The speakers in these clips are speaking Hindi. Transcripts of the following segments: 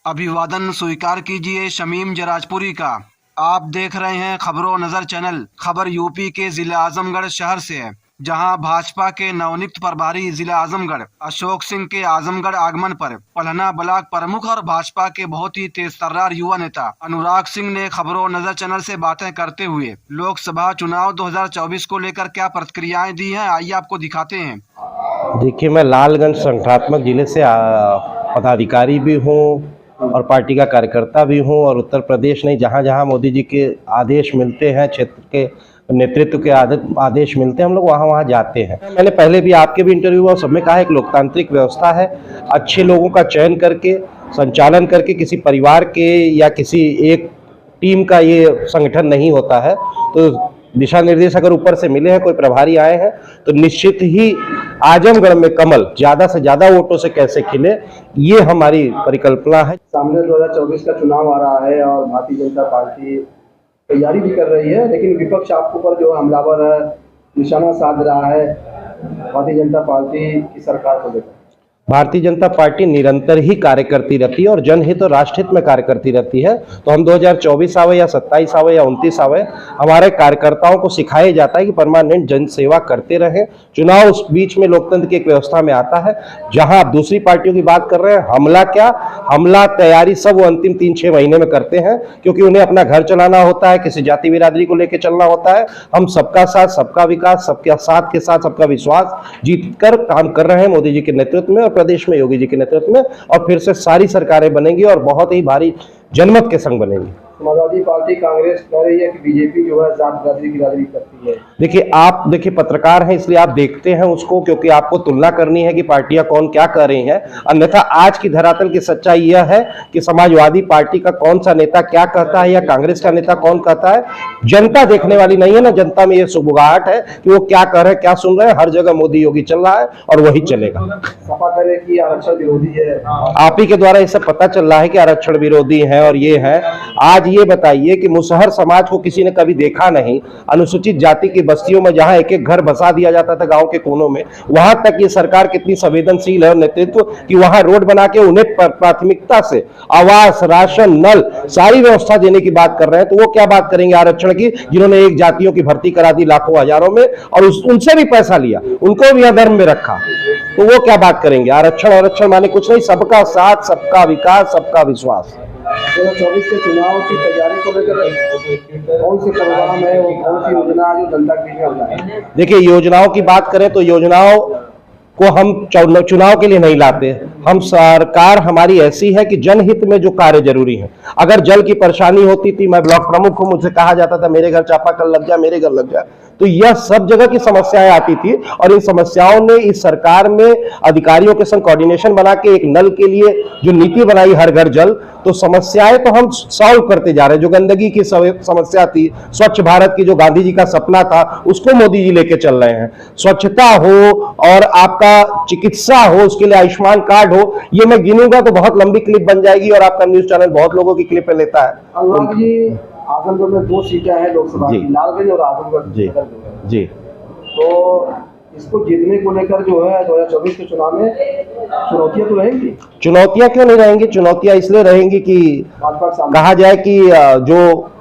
अभिवादन स्वीकार कीजिए शमीम जराजपुरी का। आप देख रहे हैं खबरों नजर चैनल। खबर यूपी के जिला आजमगढ़ शहर से है, जहां भाजपा के नवनियुक्त प्रभारी जिला आजमगढ़ अशोक सिंह के आजमगढ़ आगमन पर पलहना ब्लॉक प्रमुख और भाजपा के बहुत ही तेज तर्रार युवा नेता अनुराग सिंह ने खबरों नजर चैनल से बातें करते हुए लोकसभा चुनाव 2024 को लेकर क्या प्रतिक्रियाएं दी हैं, आइए आपको दिखाते हैं। देखिए, मैं लालगंज संगठनात्मक जिले से पदाधिकारी भी हूँ और पार्टी का कार्यकर्ता भी हूँ, और उत्तर प्रदेश नहीं, जहाँ जहाँ मोदी जी के आदेश मिलते हैं, क्षेत्र के नेतृत्व के आदेश मिलते हैं, हम लोग वहाँ वहाँ जाते हैं। मैंने पहले भी आपके भी इंटरव्यू में सब में कहा, एक लोकतांत्रिक व्यवस्था है, अच्छे लोगों का चयन करके संचालन करके, किसी परिवार के या किसी एक टीम का ये संगठन नहीं होता है। तो दिशा निर्देश अगर ऊपर से मिले हैं, कोई प्रभारी आए हैं, तो निश्चित ही आजमगढ़ में कमल ज्यादा से ज्यादा वोटों से कैसे खिले, ये हमारी परिकल्पना है। सामने 2024 का चुनाव आ रहा है और भारतीय जनता पार्टी तैयारी भी कर रही है, लेकिन विपक्ष आपके ऊपर जो हमलावर है, निशाना साध रहा है भारतीय जनता पार्टी की सरकार को लेकर। भारतीय जनता पार्टी निरंतर ही कार्य करती रहती है और जनहित और राष्ट्रहित में कार्य करती रहती है। तो हम 2024 आवे या 27 आवे या 29 आवे, हमारे कार्यकर्ताओं को सिखाया जाता है कि परमानेंट जन सेवा करते रहें। चुनाव उस बीच में लोकतंत्र की एक व्यवस्था में आता है। जहां आप दूसरी पार्टियों की बात कर रहे हैं, हमला तैयारी सब वो अंतिम 3-6 महीने में करते हैं, क्योंकि उन्हें अपना घर चलाना होता है, किसी जाति बिरादरी को लेकर चलना होता है। हम सबका साथ, सबका विकास, सबके साथ के साथ सबका विश्वास जीतकर काम कर रहे हैं मोदी जी के नेतृत्व में और प्रदेश में योगी जी के नेतृत्व में, और फिर से सारी सरकारें बनेंगी और बहुत ही भारी जनमत के संग बनेंगी। समाजवादी पार्टी कांग्रेस कह रही है कि बीजेपी जो है जात बिरादरी की बिरादरी करती है। देखिए पत्रकार हैं, इसलिए आप देखते हैं उसको, क्योंकि आपको तुलना करनी है कि पार्टियां कौन क्या कर रही हैं। अन्यथा आज की धरातल की सच्चाई यह है कि समाजवादी पार्टी का कौन सा नेता क्या कहता है या कांग्रेस का नेता कौन कहता है, जनता देखने वाली नहीं है ना। जनता में यह सुगबुगाहट है कि वो क्या कर रहे हैं, क्या सुन रहे हैं। हर जगह मोदी योगी चल रहा है और वही चलेगा। सपा करे कि आरक्षण विरोधी है, आप ही के द्वारा ये सब पता चल रहा है कि आरक्षण विरोधी है और ये है। आज ये बताइए कि मुसहर समाज को किसी ने कभी देखा नहीं, अनुसूचित जाति की बस्तियों में जहां एक एक घर बसा दिया जाता था गांव के कोनों में, वहां तक ये सरकार कितनी संवेदनशील है और नेतृत्व कि वहां रोड बना के उन्हें प्राथमिकता से आवास, राशन, नल सारी व्यवस्था देने की बात कर रहे हैं। तो वो क्या बात करेंगे आरक्षण की, जिन्होंने एक जातियों की भर्ती करा दी लाखों हजारों में और उनसे भी पैसा लिया, उनको भी अधर्म में रखा, तो वो क्या बात करेंगे। आरक्षण माने कुछ नहीं, सबका साथ, सबका विकास, सबका विश्वास। 2024 के चुनाव की तैयारी को लेकर कौन से प्रोग्राम है और कौन सी योजना है जो जनता के लिए है? देखिए, योजनाओं की बात करें तो योजनाओं को हम चुनाव के लिए नहीं लाते। हम सरकार हमारी ऐसी है कि जनहित में जो कार्य जरूरी है। अगर जल की परेशानी होती थी, मैं ब्लॉक प्रमुख हूं, मुझे कहा जाता था मेरे घर चापाकल लग जाए, मेरे घर लग जाए, तो यह सब जगह की समस्याएं आती थी और इन समस्याओं ने इस सरकार में अधिकारियों के संग कोऑर्डिनेशन बना के एक नल के लिए जो नीति बनाई, हर घर जल, तो समस्याएं तो हम सॉल्व करते जा रहे हैं। जो गंदगी की समस्या थी, स्वच्छ भारत की जो गांधी जी का सपना था, उसको मोदी जी लेके चल रहे हैं। स्वच्छता हो और आपका चिकित्सा हो, उसके लिए आयुष्मान कार्ड हो, ये मैं गिनूंगा तो बहुत लंबी क्लिप बन जाएगी और आपका न्यूज चैनल बहुत लोगों की क्लिप लेता है। अनुराग जी, आजमगढ़ में 2 सीटें हैं लोकसभा की, लालगंज और आजमगढ़ जी। तो इसको जीतने को लेकर जो है 2024 के चुनाव में चुनौतियां तो रहेंगी। चुनौतियां क्यों नहीं रहेंगी? चुनौतियां इसलिए रहेंगी कि कहा जाए कि जो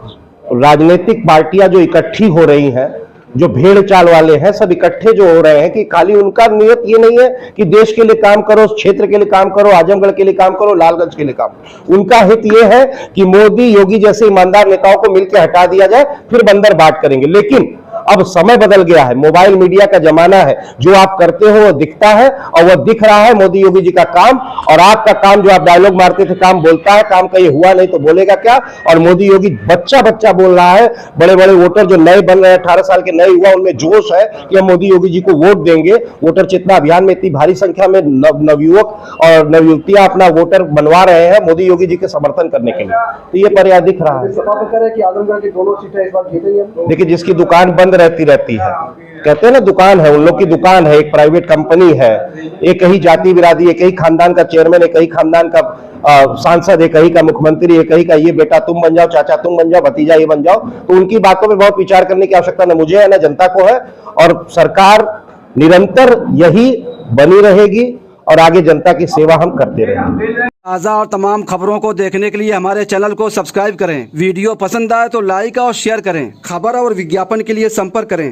राजनीतिक पार्टियां जो इकट्ठी हो रही हैं, जो भेड़ चाल वाले हैं, सब इकट्ठे जो हो रहे हैं, कि खाली उनका नियत ये नहीं है कि देश के लिए काम करो, क्षेत्र के लिए काम करो, आजमगढ़ के लिए काम करो, लालगंज के लिए काम। उनका हित ये है कि मोदी योगी जैसे ईमानदार नेताओं को मिलकर हटा दिया जाए, फिर बंदर बाट करेंगे। लेकिन अब समय बदल गया है, मोबाइल मीडिया का जमाना है, जो आप करते हो वो दिखता है और वो दिख रहा है मोदी योगी जी का काम और आपका काम। जो आप डायलॉग मारते थे, काम बोलता है, काम का ये हुआ नहीं तो बोलेगा क्या। और मोदी योगी बच्चा बोल रहा है। बड़े बड़े वोटर जो नए बन रहे हैं, 18 साल के नए युवा, उनमें जोश है कि हम मोदी योगी जी को वोट देंगे। वोटर चेतना अभियान में इतनी भारी संख्या में नवयुवक और नवयुवतियां अपना वोटर बनवा रहे हैं मोदी योगी जी के समर्थन करने के लिए, तो ये पर्याय दिख रहा है। सपा कह रहे हैं कि आजमगढ़ की दोनों सीटें इस बार जीतेंगे। देखिए, जिसकी दुकान बंद रहती है, कहते हैं ना, दुकान है, उन लोग की दुकान है, एक प्राइवेट कंपनी है, एक ही जाति बिरादरी, एक ही खानदान का चेयरमैन, एक ही खानदान का सांसद, एक ही का मुख्यमंत्री, एक ही का ये बेटा तुम बन जाओ, चाचा तुम बन जाओ, भतीजा ये बन जाओ। तो उनकी बातों पे बहुत विचार करने की आवश्यकता न मुझे है न जनता को है, और सरकार निरंतर यही बनी रहेगी और आगे जनता की सेवा हम करते रहेंगे। ताज़ा और तमाम खबरों को देखने के लिए हमारे चैनल को सब्सक्राइब करें। वीडियो पसंद आए तो लाइक और शेयर करें। खबर और विज्ञापन के लिए संपर्क करें।